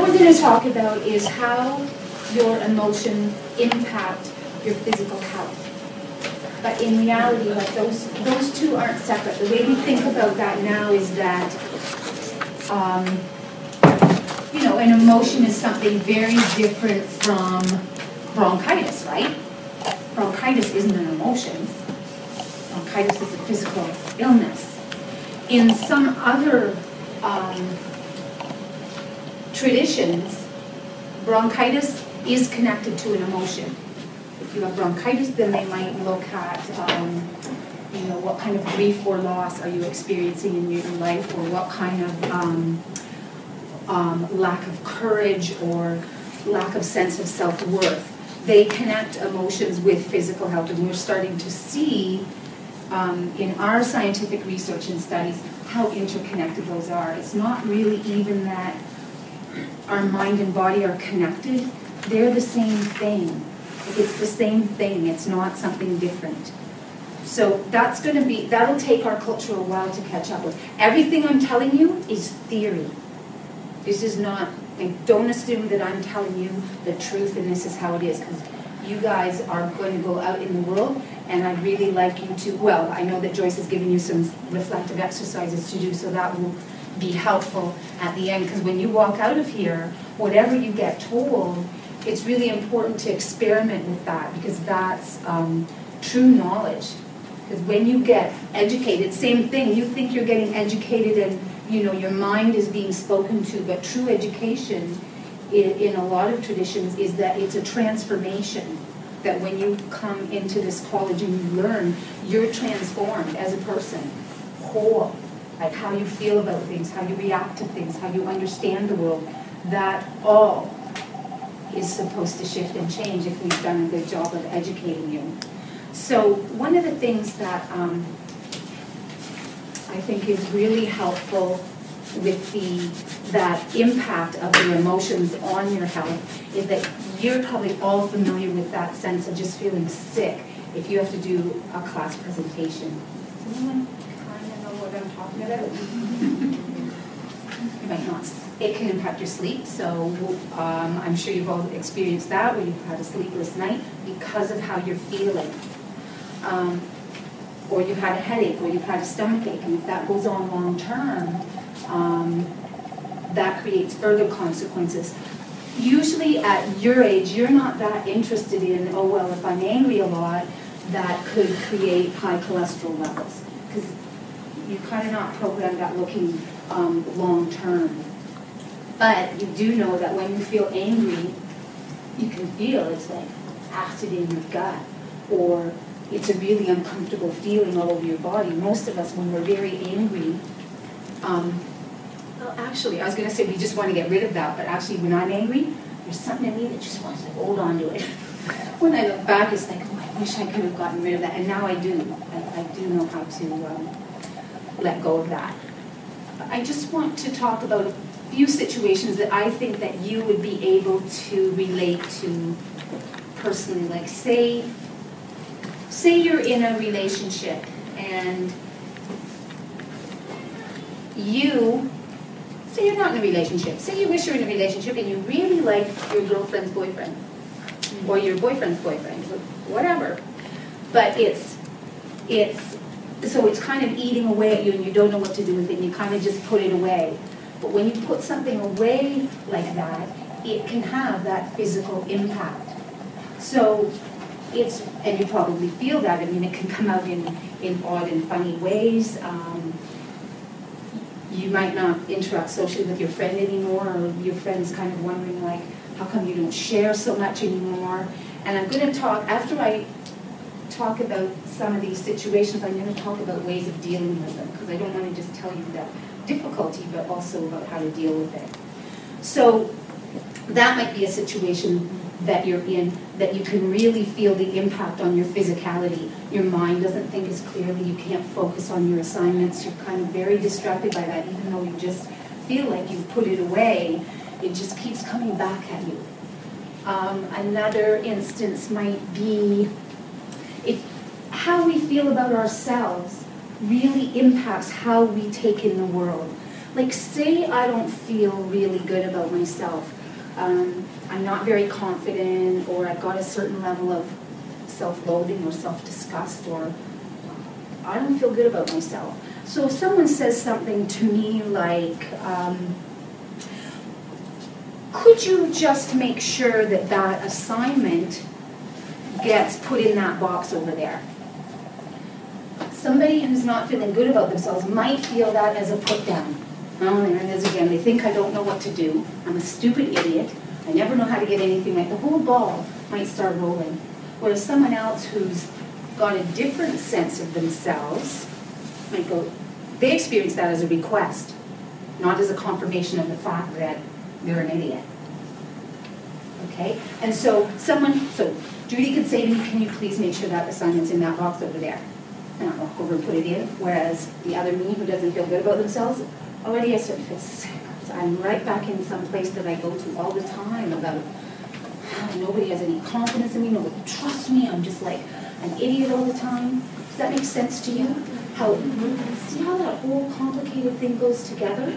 we're going to talk about is how your emotions impact your physical health. But in reality, like those two aren't separate. The way we think about that now is that, you know, an emotion is something very different from bronchitis, right? Bronchitis isn't an emotion. Bronchitis is a physical illness. In some other traditions, bronchitis is connected to an emotion. If you have bronchitis, then they might look at, you know, what kind of grief or loss are you experiencing in your life, or what kind of lack of courage or lack of sense of self-worth. They connect emotions with physical health, and we're starting to see in our scientific research and studies how interconnected those are. It's not really even that our mind and body are connected. They're the same thing. It's the same thing. It's not something different. So that'll take our culture a while to catch up with. Everything I'm telling you is theory. This is not, like, don't assume that I'm telling you the truth and this is how it is, because you guys are going to go out in the world, and I'd really like you to, well, I know that Joyce has given you some reflective exercises to do, so that will be helpful at the end, because when you walk out of here, whatever you get told, it's really important to experiment with that, because that's true knowledge. Because when you get educated, same thing, you think you're getting educated and, you know, your mind is being spoken to, but true education in a lot of traditions is that it's a transformation, that when you come into this college and you learn, you're transformed as a person, whole, like how you feel about things, how you react to things, how you understand the world. That all is supposed to shift and change if we've done a good job of educating you. So one of the things that I think is really helpful with that impact of your emotions on your health is that you're probably all familiar with that sense of just feeling sick if you have to do a class presentation. Does anyone kind of know what I'm talking about? You might not. It can impact your sleep, so I'm sure you've all experienced that, where you've had a sleepless night because of how you're feeling. Or you've had a headache, or you've had a stomach ache, and if that goes on long term, that creates further consequences. Usually at your age, you're not that interested in, oh, well, if I'm angry a lot, that could create high cholesterol levels, because you're kind of not programmed at looking long term. But you do know that when you feel angry, you can feel it's like acid in your gut, or it's a really uncomfortable feeling all over your body. Most of us, when we're very angry, well, actually, I was going to say we just want to get rid of that, but actually when I'm angry, there's something in me that just wants to hold on to it. When I look back, it's like, oh, I wish I could have gotten rid of that, and now I do. I do know how to let go of that. I just want to talk about a few situations that I think that you would be able to relate to personally. Like, say you're in a relationship and say you're not in a relationship. Say you wish you were in a relationship and you really like your girlfriend's boyfriend or your boyfriend's boyfriend, whatever. But it's kind of eating away at you and you don't know what to do with it and you kind of just put it away. But when you put something away like that, it can have that physical impact. So and you probably feel that. I mean, it can come out in odd and funny ways. You might not interact socially with your friend anymore, or your friend's kind of wondering, like, how come you don't share so much anymore? And I'm going to talk, after I talk about some of these situations, I'm going to talk about ways of dealing with them, because I don't want to just tell you the difficulty, but also about how to deal with it. So that might be a situation that you're in, that you can really feel the impact on your physicality. Your mind doesn't think as clearly, you can't focus on your assignments, you're kind of very distracted by that, even though you just feel like you've put it away, it just keeps coming back at you. Another instance might be how we feel about ourselves really impacts how we take in the world. Like, say I don't feel really good about myself, I'm not very confident, or I've got a certain level of self-loathing or self-disgust, or I don't feel good about myself. So if someone says something to me like, could you just make sure that that assignment gets put in that box over there? Somebody who's not feeling good about themselves might feel that as a put down. Oh, there it is again. They think I don't know what to do. I'm a stupid idiot. I never know how to get anything right. The whole ball might start rolling. Whereas someone else who's got a different sense of themselves might go, they experience that as a request, not as a confirmation of the fact that they're an idiot. Okay? And so Judy could say to me, can you please make sure that assignment's in that box over there? And I'll walk over and put it in. Whereas the other me who doesn't feel good about themselves, already I start to feel sick. So I'm right back in some place that I go to all the time about how nobody has any confidence in me, nobody trusts me, I'm just like an idiot all the time. Does that make sense to you? See how that whole complicated thing goes together?